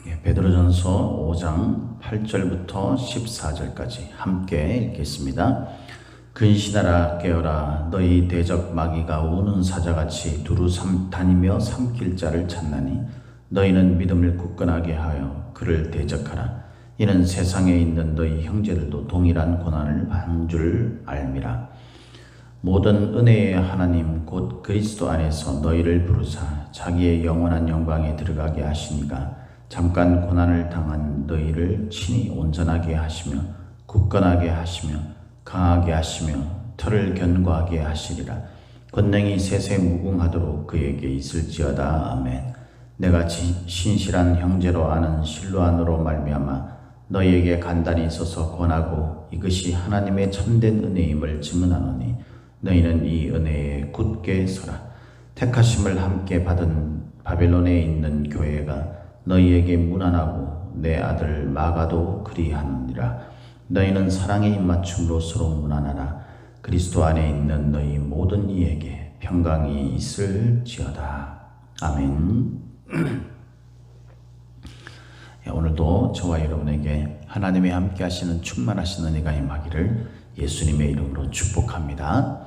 베드로전서 5장 8절부터 14절까지 함께 읽겠습니다. 근신하라 깨어라 너희 대적 마귀가 우는 사자같이 두루 다니며 삼킬 자를 찾나니 너희는 믿음을 굳건하게 하여 그를 대적하라. 이는 세상에 있는 너희 형제들도 동일한 고난을 받는 줄 알미라. 모든 은혜의 하나님 곧 그리스도 안에서 너희를 부르사 자기의 영원한 영광에 들어가게 하시니가 잠깐 고난을 당한 너희를 친히 온전하게 하시며 굳건하게 하시며 강하게 하시며 털을 견고하게 하시리라. 권능이 세세 무궁하도록 그에게 있을지어다. 아멘. 내가 신실한 형제로 아는 실로안으로 말미암아 너희에게 간단히 써서 권하고 이것이 하나님의 참된 은혜임을 증언하노니 너희는 이 은혜에 굳게 서라. 택하심을 함께 받은 바벨론에 있는 교회가 너희에게 문안하고 내 아들 마가도 그리하느니라. 너희는 사랑의 입맞춤으로 서로 문안하라. 그리스도 안에 있는 너희 모든 이에게 평강이 있을지어다. 아멘. 오늘도 저와 여러분에게 하나님이 함께 하시는 충만하신 은혜가 임하기를 예수님의 이름으로 축복합니다.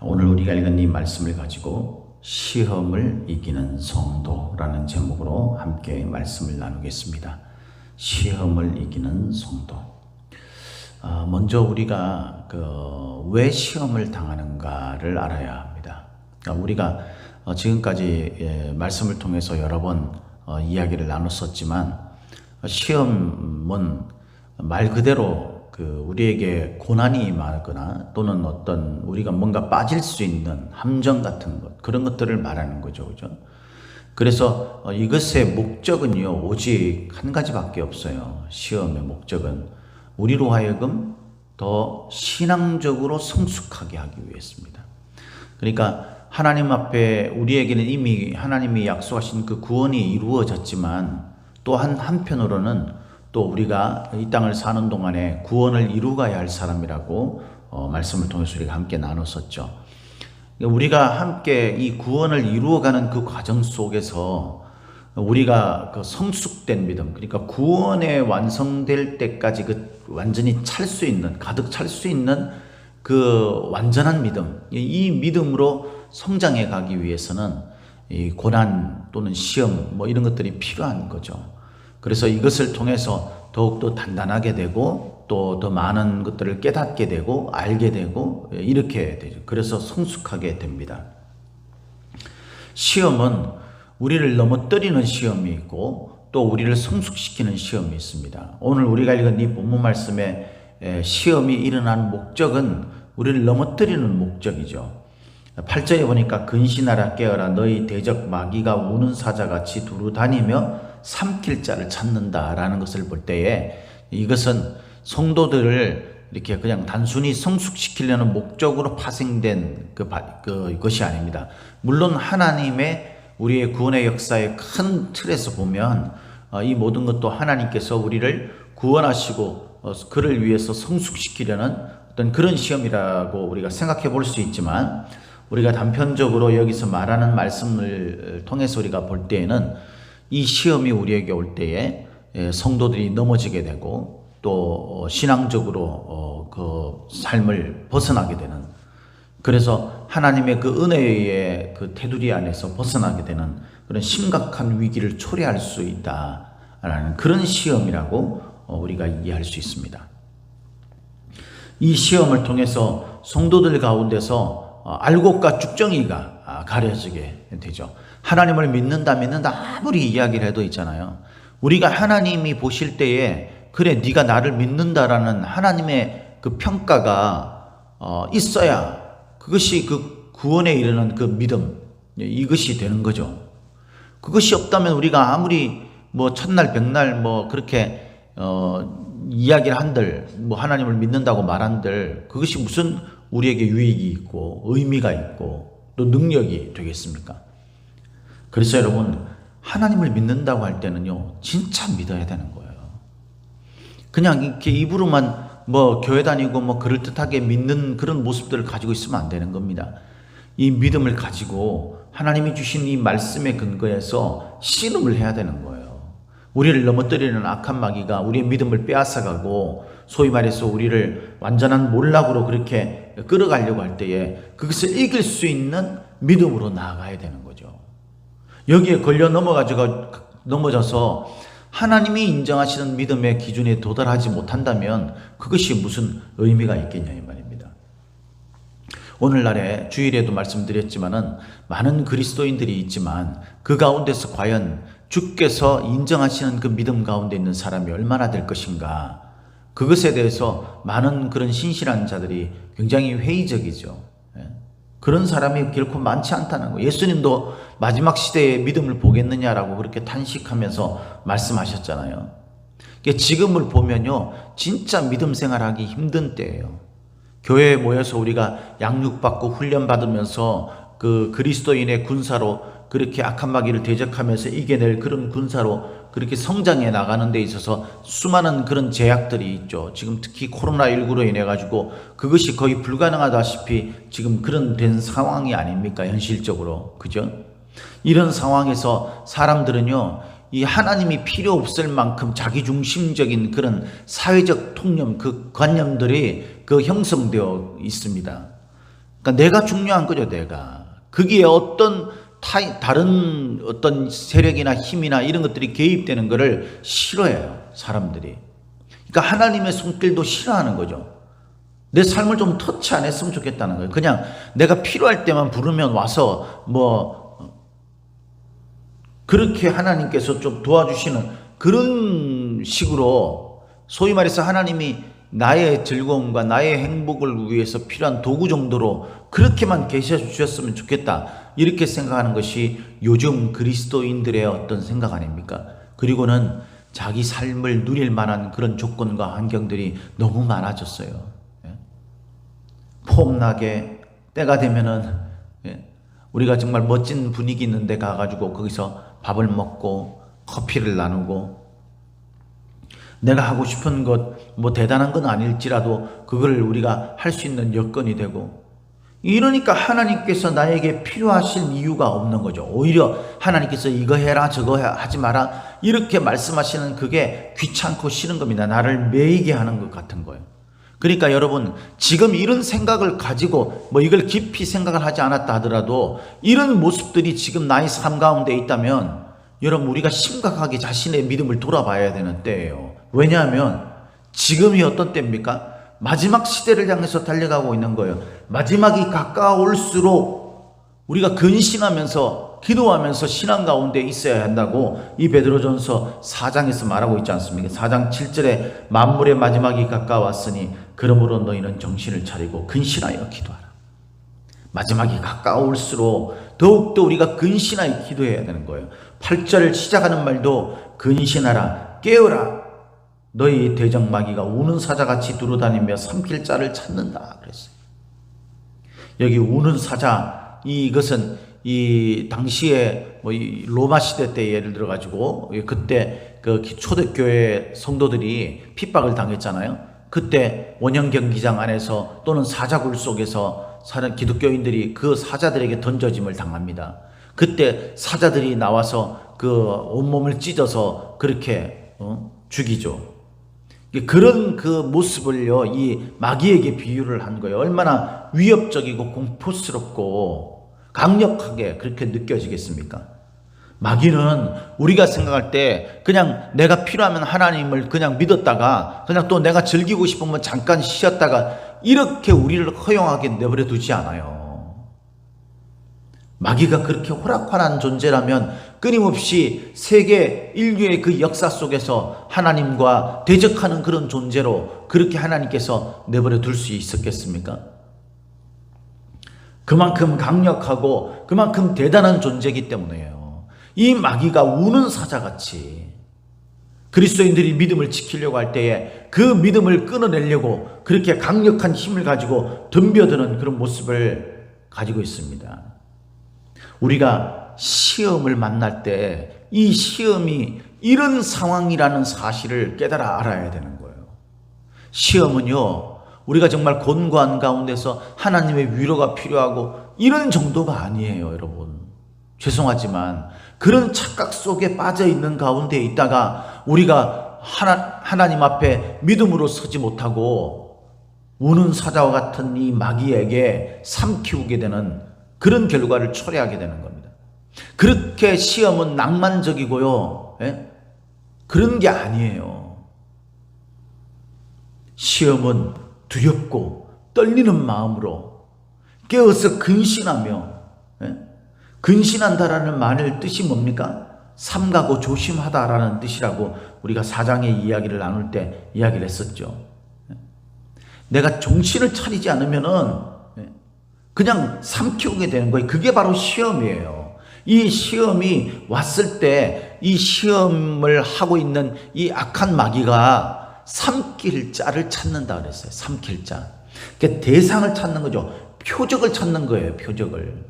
오늘 우리가 읽은 이 말씀을 가지고 시험을 이기는 성도라는 제목으로 함께 말씀을 나누겠습니다. 시험을 이기는 성도. 먼저 우리가 왜 시험을 당하는가를 알아야 합니다. 우리가 지금까지 말씀을 통해서 여러 번 이야기를 나눴었지만 시험은 말 그대로 우리에게 고난이 임하거나 또는 어떤 우리가 뭔가 빠질 수 있는 함정 같은 것, 그런 것들을 말하는 거죠. 그죠? 그래서 이것의 목적은요, 오직 한 가지밖에 없어요. 시험의 목적은 우리로 하여금 더 신앙적으로 성숙하게 하기 위해서입니다. 그러니까 하나님 앞에 우리에게는 이미 하나님이 약속하신 그 구원이 이루어졌지만 또 한편으로는 또 우리가 이 땅을 사는 동안에 구원을 이루어가야 할 사람이라고 말씀을 통해서 우리가 함께 나눴었죠. 우리가 함께 이 구원을 이루어가는 그 과정 속에서 우리가 성숙된 믿음, 그러니까 구원에 완성될 때까지 완전히 찰 수 있는, 가득 찰 수 있는 그 완전한 믿음, 이 믿음으로 성장해 가기 위해서는 이 고난 또는 시험 이런 것들이 필요한 거죠. 그래서 이것을 통해서 더욱더 단단하게 되고 또 더 많은 것들을 깨닫게 되고 알게 되고 이렇게 되죠. 그래서 성숙하게 됩니다. 시험은 우리를 넘어뜨리는 시험이 있고 또 우리를 성숙시키는 시험이 있습니다. 오늘 우리가 읽은 이 본문 말씀에 시험이 일어나는 목적은 우리를 넘어뜨리는 목적이죠. 8절에 보니까 근신하라 깨어라 너희 대적 마귀가 우는 사자같이 두루 다니며 삼킬 자를 찾는다라는 것을 볼 때에 이것은 성도들을 이렇게 그냥 단순히 성숙시키려는 목적으로 파생된 것이 아닙니다. 물론 하나님의 우리의 구원의 역사의 큰 틀에서 보면 이 모든 것도 하나님께서 우리를 구원하시고 그를 위해서 성숙시키려는 어떤 그런 시험이라고 우리가 생각해 볼 수 있지만 우리가 단편적으로 여기서 말하는 말씀을 통해서 우리가 볼 때에는 이 시험이 우리에게 올 때에 성도들이 넘어지게 되고 또 신앙적으로 그 삶을 벗어나게 되는, 그래서 하나님의 그 은혜의 그 테두리 안에서 벗어나게 되는 그런 심각한 위기를 초래할 수 있다라는 그런 시험이라고 우리가 이해할 수 있습니다. 이 시험을 통해서 성도들 가운데서 알곡과 쭉정이가 가려지게 되죠. 하나님을 믿는다 아무리 이야기를 해도 있잖아요. 우리가 하나님이 보실 때에 그래 네가 나를 믿는다라는 하나님의 그 평가가 있어야 그것이 그 구원에 이르는 그 믿음, 이것이 되는 거죠. 그것이 없다면 우리가 아무리 첫날 백날 그렇게 이야기를 한들 하나님을 믿는다고 말한들 그것이 무슨 우리에게 유익이 있고 의미가 있고 또 능력이 되겠습니까? 그래서 여러분, 하나님을 믿는다고 할 때는요, 진짜 믿어야 되는 거예요. 그냥 이렇게 입으로만 교회 다니고 그럴듯하게 믿는 그런 모습들을 가지고 있으면 안 되는 겁니다. 이 믿음을 가지고 하나님이 주신 이 말씀의 근거에서 씨름을 해야 되는 거예요. 우리를 넘어뜨리는 악한 마귀가 우리의 믿음을 빼앗아가고 소위 말해서 우리를 완전한 몰락으로 그렇게 끌어가려고 할 때에 그것을 이길 수 있는 믿음으로 나아가야 되는 거죠. 여기에 걸려 넘어져서 하나님이 인정하시는 믿음의 기준에 도달하지 못한다면 그것이 무슨 의미가 있겠냐 이 말입니다. 오늘날에 주일에도 말씀드렸지만은 많은 그리스도인들이 있지만 그 가운데서 과연 주께서 인정하시는 그 믿음 가운데 있는 사람이 얼마나 될 것인가, 그것에 대해서 많은 그런 신실한 자들이 굉장히 회의적이죠. 그런 사람이 결코 많지 않다는 거예요. 예수님도 마지막 시대에 믿음을 보겠느냐라고 그렇게 탄식하면서 말씀하셨잖아요. 지금을 보면요, 진짜 믿음 생활하기 힘든 때예요. 교회에 모여서 우리가 양육받고 훈련받으면서 그 그리스도인의 군사로 그렇게 악한 마귀를 대적하면서 이겨낼 그런 군사로 그렇게 성장해 나가는 데 있어서 수많은 그런 제약들이 있죠. 지금 특히 코로나19로 인해 가지고 그것이 거의 불가능하다시피 지금 그런 된 상황이 아닙니까? 현실적으로. 그죠? 이런 상황에서 사람들은요, 이 하나님이 필요 없을 만큼 자기중심적인 그런 사회적 통념, 그 관념들이 그 형성되어 있습니다. 그러니까 내가 중요한 거죠, 내가. 거기에 다른 어떤 세력이나 힘이나 이런 것들이 개입되는 것을 싫어해요, 사람들이. 그러니까 하나님의 손길도 싫어하는 거죠. 내 삶을 좀 터치 안 했으면 좋겠다는 거예요. 그냥 내가 필요할 때만 부르면 와서 그렇게 하나님께서 좀 도와주시는 그런 식으로, 소위 말해서 하나님이 나의 즐거움과 나의 행복을 위해서 필요한 도구 정도로 그렇게만 계셔 주셨으면 좋겠다, 이렇게 생각하는 것이 요즘 그리스도인들의 어떤 생각 아닙니까? 그리고는 자기 삶을 누릴 만한 그런 조건과 환경들이 너무 많아졌어요. 폼나게 때가 되면은 우리가 정말 멋진 분위기 있는 데 가가지고 거기서 밥을 먹고 커피를 나누고, 내가 하고 싶은 것 대단한 건 아닐지라도 그걸 우리가 할 수 있는 여건이 되고, 이러니까 하나님께서 나에게 필요하신 이유가 없는 거죠. 오히려 하나님께서 이거 해라 저거 하지 마라 이렇게 말씀하시는 그게 귀찮고 싫은 겁니다. 나를 매이게 하는 것 같은 거예요. 그러니까 여러분, 지금 이런 생각을 가지고 이걸 깊이 생각을 하지 않았다 하더라도 이런 모습들이 지금 나의 삶 가운데 있다면 여러분, 우리가 심각하게 자신의 믿음을 돌아봐야 되는 때예요. 왜냐하면 지금이 어떤 때입니까? 마지막 시대를 향해서 달려가고 있는 거예요. 마지막이 가까울수록 우리가 근신하면서 기도하면서 신앙 가운데 있어야 한다고 이 베드로전서 4장에서 말하고 있지 않습니까? 4장 7절에 만물의 마지막이 가까웠으니 그러므로 너희는 정신을 차리고 근신하여 기도하라. 마지막이 가까울수록 더욱더 우리가 근신하여 기도해야 되는 거예요. 8절 시작하는 말도 근신하라, 깨어라, 너희 대적 마귀가 우는 사자같이 두루다니며 삼킬 자를 찾는다 그랬어요. 여기 우는 사자, 이것은 이 당시에 이 로마 시대 때 예를 들어 가지고 그때 그 초대교회 성도들이 핍박을 당했잖아요. 그때 원형 경기장 안에서 또는 사자굴 속에서 사는 기독교인들이 그 사자들에게 던져짐을 당합니다. 그때 사자들이 나와서 그 온몸을 찢어서 그렇게 죽이죠. 그런 그 모습을요, 이 마귀에게 비유를 한 거예요. 얼마나 위협적이고 공포스럽고 강력하게 그렇게 느껴지겠습니까? 마귀는 우리가 생각할 때 그냥 내가 필요하면 하나님을 그냥 믿었다가 그냥 또 내가 즐기고 싶으면 잠깐 쉬었다가 이렇게 우리를 허용하게 내버려 두지 않아요. 마귀가 그렇게 호락호락한 존재라면 끊임없이 세계 인류의 그 역사 속에서 하나님과 대적하는 그런 존재로 그렇게 하나님께서 내버려 둘 수 있었겠습니까? 그만큼 강력하고 그만큼 대단한 존재이기 때문에요. 이 마귀가 우는 사자같이 그리스도인들이 믿음을 지키려고 할 때에 그 믿음을 끊어내려고 그렇게 강력한 힘을 가지고 덤벼드는 그런 모습을 가지고 있습니다. 우리가 시험을 만날 때 이 시험이 이런 상황이라는 사실을 깨달아 알아야 되는 거예요. 시험은요, 우리가 정말 곤고한 가운데서 하나님의 위로가 필요하고 이런 정도가 아니에요, 여러분. 죄송하지만 그런 착각 속에 빠져 있는 가운데 있다가 우리가 하나님 앞에 믿음으로 서지 못하고 우는 사자와 같은 이 마귀에게 삼키우게 되는 그런 결과를 초래하게 되는 겁니다. 그렇게 시험은 낭만적이고요. 그런 게 아니에요. 시험은 두렵고 떨리는 마음으로 깨어서 근신하며, 근신한다라는 말의 뜻이 뭡니까? 삼가고 조심하다라는 뜻이라고 우리가 사장의 이야기를 나눌 때 이야기를 했었죠. 내가 정신을 차리지 않으면은 그냥 삼키우게 되는 거예요. 그게 바로 시험이에요. 이 시험이 왔을 때 이 시험을 하고 있는 이 악한 마귀가 삼킬 자를 찾는다 그랬어요. 삼킬 자. 그러니까 대상을 찾는 거죠. 표적을 찾는 거예요. 표적을.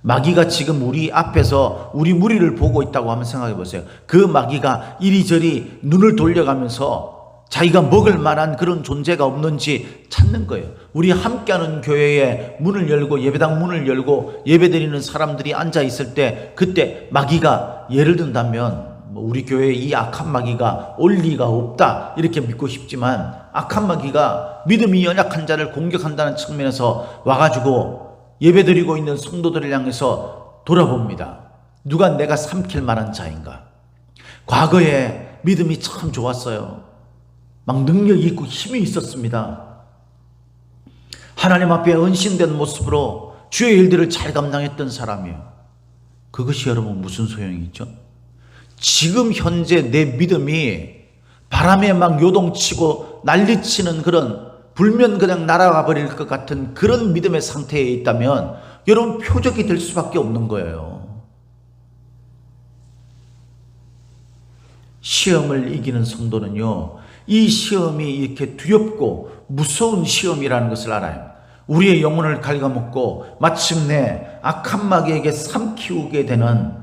마귀가 지금 우리 앞에서 우리 무리를 보고 있다고 한번 생각해 보세요. 그 마귀가 이리저리 눈을 돌려가면서 자기가 먹을 만한 그런 존재가 없는지 찾는 거예요. 우리 함께하는 교회에 문을 열고 예배당 문을 열고 예배드리는 사람들이 앉아 있을 때 그때 마귀가 예를 든다면 우리 교회에 이 악한 마귀가 올 리가 없다 이렇게 믿고 싶지만 악한 마귀가 믿음이 연약한 자를 공격한다는 측면에서 와가지고 예배드리고 있는 성도들을 향해서 돌아봅니다. 누가 내가 삼킬 만한 자인가? 과거에 믿음이 참 좋았어요. 막 능력이 있고 힘이 있었습니다. 하나님 앞에 헌신된 모습으로 주의 일들을 잘 감당했던 사람이에요. 그것이 여러분 무슨 소용이 있죠? 지금 현재 내 믿음이 바람에 막 요동치고 난리치는 그런 불면 그냥 날아가 버릴 것 같은 그런 믿음의 상태에 있다면 여러분 표적이 될 수밖에 없는 거예요. 시험을 이기는 성도는요, 이 시험이 이렇게 두렵고 무서운 시험이라는 것을 알아요. 우리의 영혼을 갉아먹고 마침내 악한 마귀에게 삼키우게 되는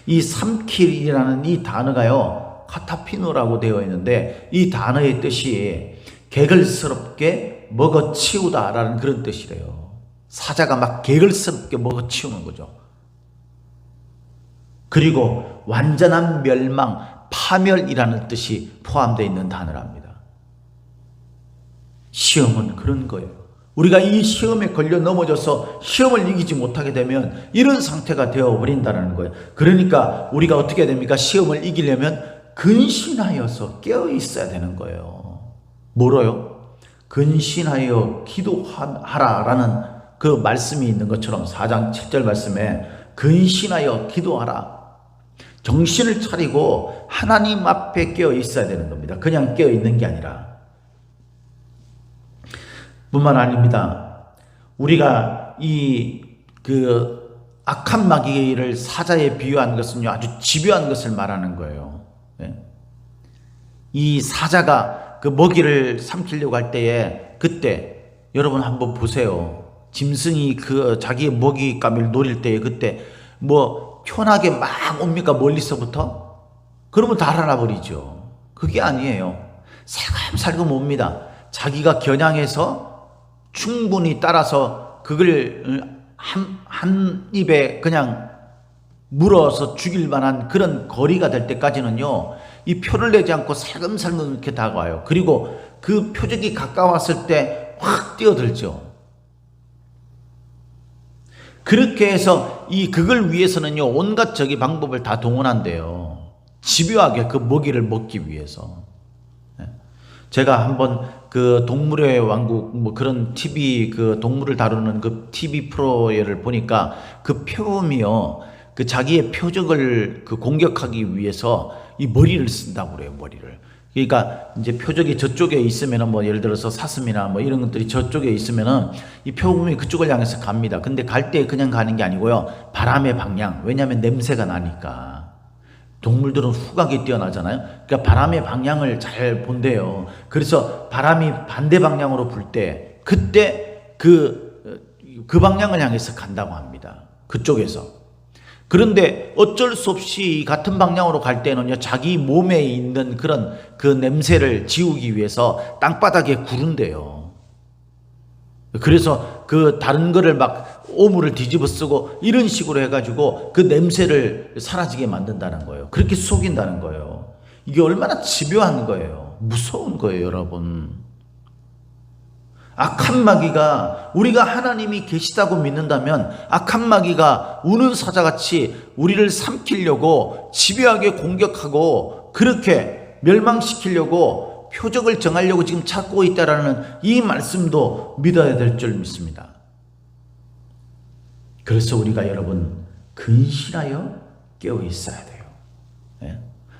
이 삼킬이라는 이 단어가요, 카타피노라고 되어 있는데 이 단어의 뜻이 개걸스럽게 먹어치우다라는 그런 뜻이래요. 사자가 막 개걸스럽게 먹어치우는 거죠. 그리고 완전한 멸망, 파멸이라는 뜻이 포함되어 있는 단어랍니다. 시험은 그런 거예요. 우리가 이 시험에 걸려 넘어져서 시험을 이기지 못하게 되면 이런 상태가 되어버린다는 거예요. 그러니까 우리가 어떻게 됩니까? 시험을 이기려면 근신하여서 깨어 있어야 되는 거예요. 뭐로요? 근신하여 기도하라라는 그 말씀이 있는 것처럼 4장 7절 말씀에 근신하여 기도하라. 정신을 차리고 하나님 앞에 깨어 있어야 되는 겁니다. 그냥 깨어 있는 게 아니라. 뿐만 아닙니다. 우리가 그 악한 마귀를 사자에 비유한 것은요, 아주 집요한 것을 말하는 거예요. 이 사자가 그 먹이를 삼키려고 할 때에 그때 여러분 한번 보세요. 짐승이 그 자기의 먹잇감을 노릴 때에 그때 뭐 편하게 막 옵니까? 멀리서부터? 그러면 다 알아버리죠. 그게 아니에요. 살금살금 옵니다. 자기가 겨냥해서 충분히 따라서 그걸 한 입에 그냥 물어서 죽일 만한 그런 거리가 될 때까지는요, 이 표를 내지 않고 살금살금 이렇게 다가와요. 그리고 그 표적이 가까웠을 때 확 뛰어들죠. 그렇게 해서 그걸 위해서는요, 온갖 저기 방법을 다 동원한대요. 집요하게 그 먹이를 먹기 위해서. 제가 한번 그 동물의 왕국 뭐 그런 TV 그 동물을 다루는 그 TV 프로를 보니까 그 표범이요, 그 자기의 표적을 그 공격하기 위해서 이 머리를 쓴다고 그래요. 머리를. 그러니까 이제 표적이 저쪽에 있으면은 뭐 예를 들어서 사슴이나 뭐 이런 것들이 저쪽에 있으면은 이 표범이 그쪽을 향해서 갑니다. 근데 갈 때 그냥 가는 게 아니고요, 바람의 방향. 왜냐하면 냄새가 나니까. 동물들은 후각이 뛰어나잖아요. 그러니까 바람의 방향을 잘 본대요. 그래서 바람이 반대 방향으로 불 때 그때 그 방향을 향해서 간다고 합니다. 그쪽에서. 그런데 어쩔 수 없이 같은 방향으로 갈 때는요, 자기 몸에 있는 그런 그 냄새를 지우기 위해서 땅바닥에 구른대요. 그래서 그 다른 거를 막 오물을 뒤집어 쓰고 이런 식으로 해가지고 그 냄새를 사라지게 만든다는 거예요. 그렇게 속인다는 거예요. 이게 얼마나 집요한 거예요. 무서운 거예요, 여러분. 악한 마귀가, 우리가 하나님이 계시다고 믿는다면 악한 마귀가 우는 사자같이 우리를 삼키려고 집요하게 공격하고 그렇게 멸망시키려고 표적을 정하려고 지금 찾고 있다라는 이 말씀도 믿어야 될 줄 믿습니다. 그래서 우리가 여러분 근신하여 깨어 있어야 돼요.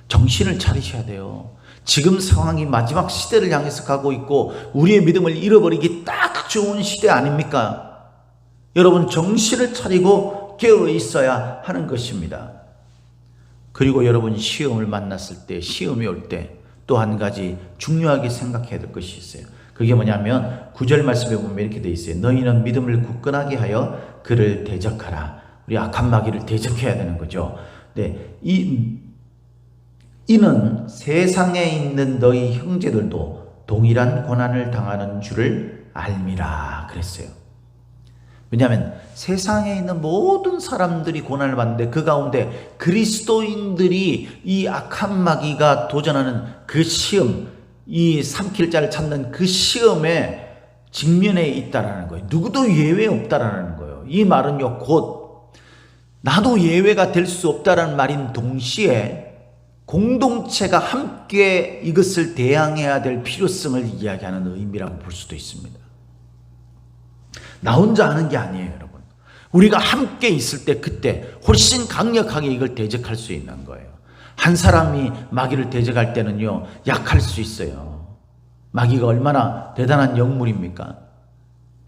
정신을 차리셔야 돼요. 지금 상황이 마지막 시대를 향해서 가고 있고 우리의 믿음을 잃어버리기 딱 좋은 시대 아닙니까? 여러분 정신을 차리고 깨어 있어야 하는 것입니다. 그리고 여러분 시험을 만났을 때, 시험이 올 때 또 한 가지 중요하게 생각해야 될 것이 있어요. 그게 뭐냐면 9절 말씀에 보면 이렇게 돼 있어요. 너희는 믿음을 굳건하게 하여 그를 대적하라. 우리 악한 마귀를 대적해야 되는 거죠. 네, 이는 세상에 있는 너희 형제들도 동일한 고난을 당하는 줄을 알미라 그랬어요. 왜냐하면 세상에 있는 모든 사람들이 고난을 받는데 그 가운데 그리스도인들이 이 악한 마귀가 도전하는 그 시험, 이 삼킬 자를 찾는 그 시험에 직면해 있다라는 거예요. 누구도 예외 없다라는 거예요. 이 말은요, 곧 나도 예외가 될 수 없다라는 말인 동시에 공동체가 함께 이것을 대항해야 될 필요성을 이야기하는 의미라고 볼 수도 있습니다. 나 혼자 하는 게 아니에요, 여러분. 우리가 함께 있을 때 그때 훨씬 강력하게 이걸 대적할 수 있는 거예요. 한 사람이 마귀를 대적할 때는요, 약할 수 있어요. 마귀가 얼마나 대단한 영물입니까?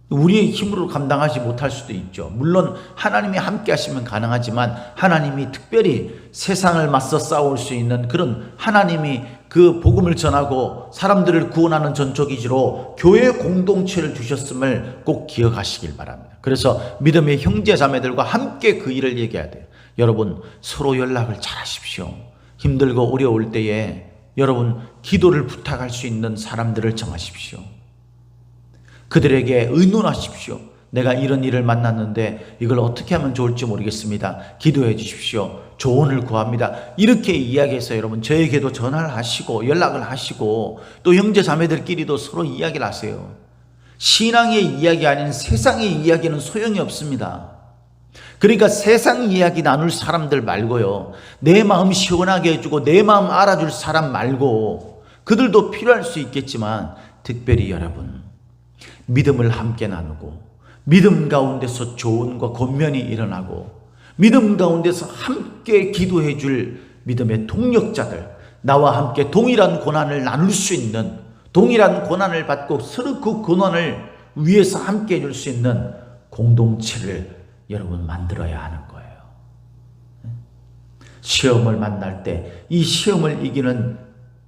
우리의 힘으로 감당하지 못할 수도 있죠. 물론 하나님이 함께 하시면 가능하지만 하나님이 특별히 세상을 맞서 싸울 수 있는 그런 하나님이 그 복음을 전하고 사람들을 구원하는 전초기지로 교회 공동체를 주셨음을 꼭 기억하시길 바랍니다. 그래서 믿음의 형제 자매들과 함께 그 일을 얘기해야 돼요. 여러분 서로 연락을 잘 하십시오. 힘들고 어려울 때에 여러분 기도를 부탁할 수 있는 사람들을 정하십시오. 그들에게 의논하십시오. 내가 이런 일을 만났는데 이걸 어떻게 하면 좋을지 모르겠습니다. 기도해 주십시오. 조언을 구합니다. 이렇게 이야기해서 여러분 저에게도 전화를 하시고 연락을 하시고 또 형제 자매들끼리도 서로 이야기를 하세요. 신앙의 이야기 아닌 세상의 이야기는 소용이 없습니다. 그러니까 세상 이야기 나눌 사람들 말고요. 내 마음 시원하게 해주고 내 마음 알아줄 사람 말고 그들도 필요할 수 있겠지만 특별히 여러분 믿음을 함께 나누고 믿음 가운데서 조언과 권면이 일어나고 믿음 가운데서 함께 기도해 줄 믿음의 동력자들, 나와 함께 동일한 고난을 나눌 수 있는, 동일한 고난을 받고 서로 그 고난을 위해서 함께 해줄 수 있는 공동체를 여러분 만들어야 하는 거예요. 시험을 만날 때 이 시험을 이기는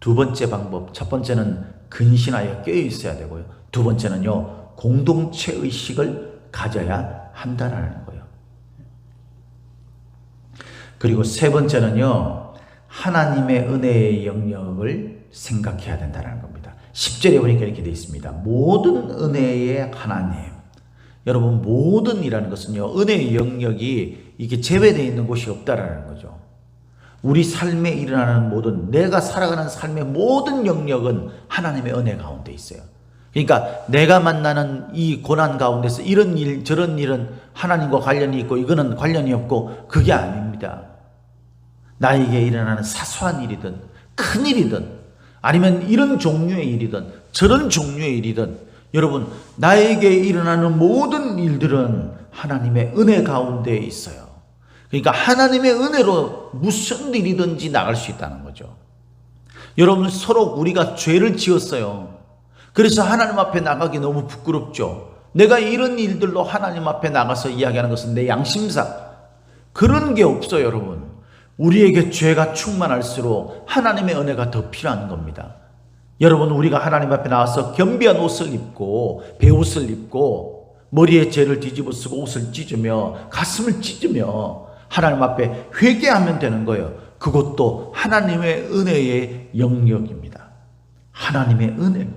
두 번째 방법, 첫 번째는 근신하여 깨어 있어야 되고요. 두 번째는요, 공동체 의식을 가져야 한다는 거예요. 그리고 세 번째는요, 하나님의 은혜의 영역을 생각해야 된다는 겁니다. 10절에 보니까 이렇게 되어 있습니다. 모든 은혜의 하나님. 여러분, 모든이라는 것은요, 은혜의 영역이 이게 제외되어 있는 곳이 없다라는 거죠. 우리 삶에 일어나는 모든, 내가 살아가는 삶의 모든 영역은 하나님의 은혜 가운데 있어요. 그러니까 내가 만나는 이 고난 가운데서 이런 일, 저런 일은 하나님과 관련이 있고 이거는 관련이 없고 그게 아닙니다. 나에게 일어나는 사소한 일이든 큰 일이든 아니면 이런 종류의 일이든 저런 종류의 일이든 여러분 나에게 일어나는 모든 일들은 하나님의 은혜 가운데 있어요. 그러니까 하나님의 은혜로 무슨 일이든지 나갈 수 있다는 거죠. 여러분 서로 우리가 죄를 지었어요. 그래서 하나님 앞에 나가기 너무 부끄럽죠. 내가 이런 일들로 하나님 앞에 나가서 이야기하는 것은 내 양심상 그런 게 없어요. 여러분 우리에게 죄가 충만할수록 하나님의 은혜가 더 필요한 겁니다. 여러분 우리가 하나님 앞에 나와서 겸비한 옷을 입고 베옷을 입고 머리에 죄를 뒤집어 쓰고 옷을 찢으며 가슴을 찢으며 하나님 앞에 회개하면 되는 거예요. 그것도 하나님의 은혜의 영역입니다. 하나님의 은혜.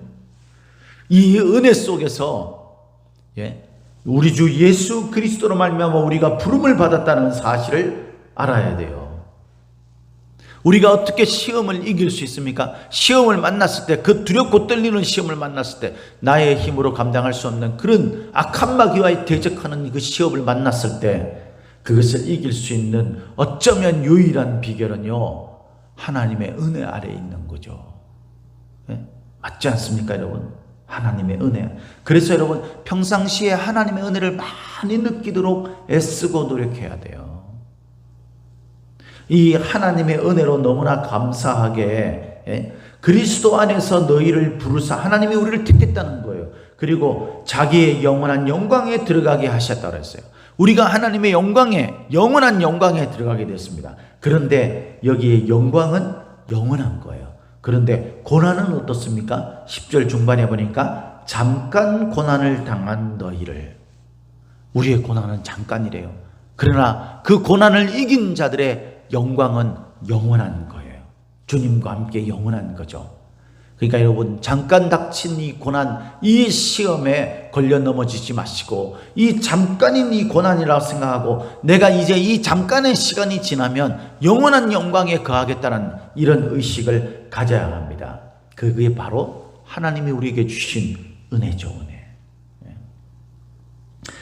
이 은혜 속에서 우리 주 예수 그리스도로 말미암아 우리가 부름을 받았다는 사실을 알아야 돼요. 우리가 어떻게 시험을 이길 수 있습니까? 시험을 만났을 때, 그 두렵고 떨리는 시험을 만났을 때, 나의 힘으로 감당할 수 없는 그런 악한 마귀와의 대적하는 그 시험을 만났을 때 그것을 이길 수 있는 어쩌면 유일한 비결은요, 하나님의 은혜 아래에 있는 거죠. 네? 맞지 않습니까, 여러분? 하나님의 은혜. 그래서 여러분, 평상시에 하나님의 은혜를 많이 느끼도록 애쓰고 노력해야 돼요. 이 하나님의 은혜로 너무나 감사하게 그리스도 안에서 너희를 부르사, 하나님이 우리를 택했다는 거예요. 그리고 자기의 영원한 영광에 들어가게 하셨다고 했어요. 우리가 하나님의 영광에, 영원한 영광에 들어가게 됐습니다. 그런데 여기에 영광은 영원한 거예요. 그런데 고난은 어떻습니까? 10절 중반에 보니까 잠깐 고난을 당한 너희를, 우리의 고난은 잠깐이래요. 그러나 그 고난을 이긴 자들의 영광은 영원한 거예요. 주님과 함께 영원한 거죠. 그러니까 여러분, 잠깐 닥친 이 고난, 이 시험에 걸려 넘어지지 마시고, 이 잠깐인 이 고난이라고 생각하고 내가 이제 이 잠깐의 시간이 지나면 영원한 영광에 거하겠다는 이런 의식을 가져야 합니다. 그게 바로 하나님이 우리에게 주신 은혜죠, 은혜.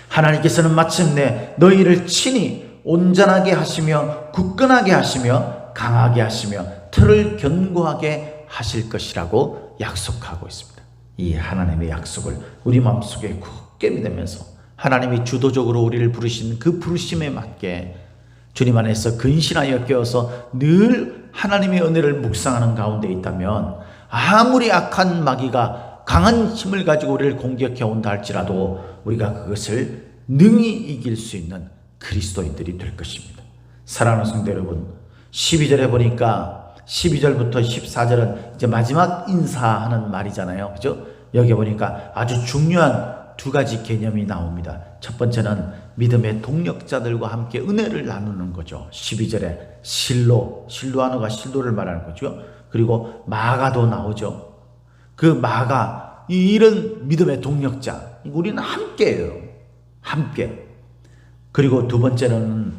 하나님께서는 마침내 너희를 친히 온전하게 하시며 굳건하게 하시며 강하게 하시며 틀을 견고하게 하실 것이라고 약속하고 있습니다. 이 하나님의 약속을 우리 마음속에 굳게 믿으면서 하나님이 주도적으로 우리를 부르신 그 부르심에 맞게 주님 안에서 근신하여 깨어서 늘 하나님의 은혜를 묵상하는 가운데 있다면, 아무리 악한 마귀가 강한 힘을 가지고 우리를 공격해 온다 할지라도 우리가 그것을 능히 이길 수 있는 그리스도인들이 될 것입니다. 사랑하는 성도 여러분, 12절에 보니까 12절부터 14절은 이제 마지막 인사하는 말이잖아요. 그죠? 여기 보니까 아주 중요한 두 가지 개념이 나옵니다. 첫 번째는 믿음의 동력자들과 함께 은혜를 나누는 거죠. 12절에 실로아노가 실로를 말하는 거죠. 그리고 마가도 나오죠. 그 마가, 이런 믿음의 동력자, 우리는 함께예요. 함께. 그리고 두 번째는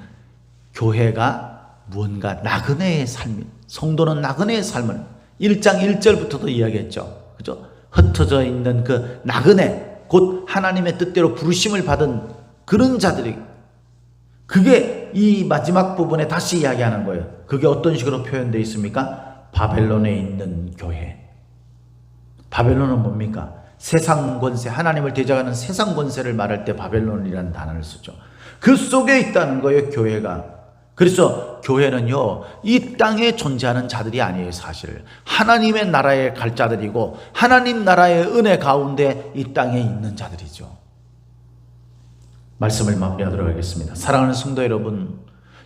교회가 무언가 나그네의 삶, 성도는 나그네의 삶을 1장 1절부터도 이야기했죠. 그죠? 흩어져 있는 그 나그네, 곧 하나님의 뜻대로 부르심을 받은 그런 자들이, 그게 이 마지막 부분에 다시 이야기하는 거예요. 그게 어떤 식으로 표현되어 있습니까? 바벨론에 있는 교회. 바벨론은 뭡니까? 세상 권세, 하나님을 대적하는 세상 권세를 말할 때 바벨론이라는 단어를 쓰죠. 그 속에 있다는 거예요, 교회가. 그래서 교회는요, 이 땅에 존재하는 자들이 아니에요, 사실. 하나님의 나라에 갈 자들이고, 하나님 나라의 은혜 가운데 이 땅에 있는 자들이죠. 말씀을 마무리하도록 하겠습니다. 사랑하는 성도 여러분,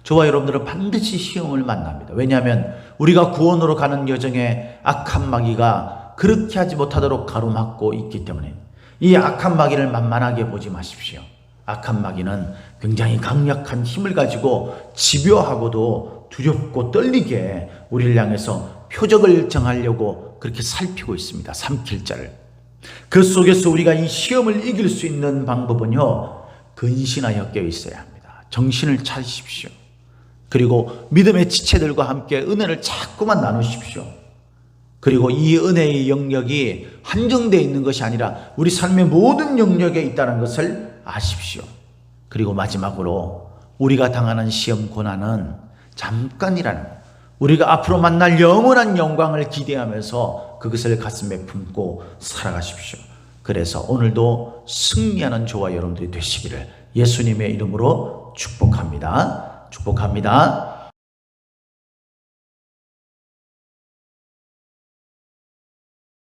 저와 여러분들은 반드시 시험을 만납니다. 왜냐하면 우리가 구원으로 가는 여정에 악한 마귀가 그렇게 하지 못하도록 가로막고 있기 때문에, 이 악한 마귀를 만만하게 보지 마십시오. 악한 마귀는 굉장히 강력한 힘을 가지고 집요하고도 두렵고 떨리게 우리를 향해서 표적을 정하려고 그렇게 살피고 있습니다. 삼킬 자를. 그 속에서 우리가 이 시험을 이길 수 있는 방법은요, 근신하여 깨어 있어야 합니다. 정신을 차리십시오. 그리고 믿음의 지체들과 함께 은혜를 자꾸만 나누십시오. 그리고 이 은혜의 영역이 한정되어 있는 것이 아니라 우리 삶의 모든 영역에 있다는 것을 아십시오. 그리고 마지막으로 우리가 당하는 시험 고난은 잠깐이라는, 우리가 앞으로 만날 영원한 영광을 기대하면서 그것을 가슴에 품고 살아가십시오. 그래서 오늘도 승리하는 저와 여러분들이 되시기를 예수님의 이름으로 축복합니다. 축복합니다.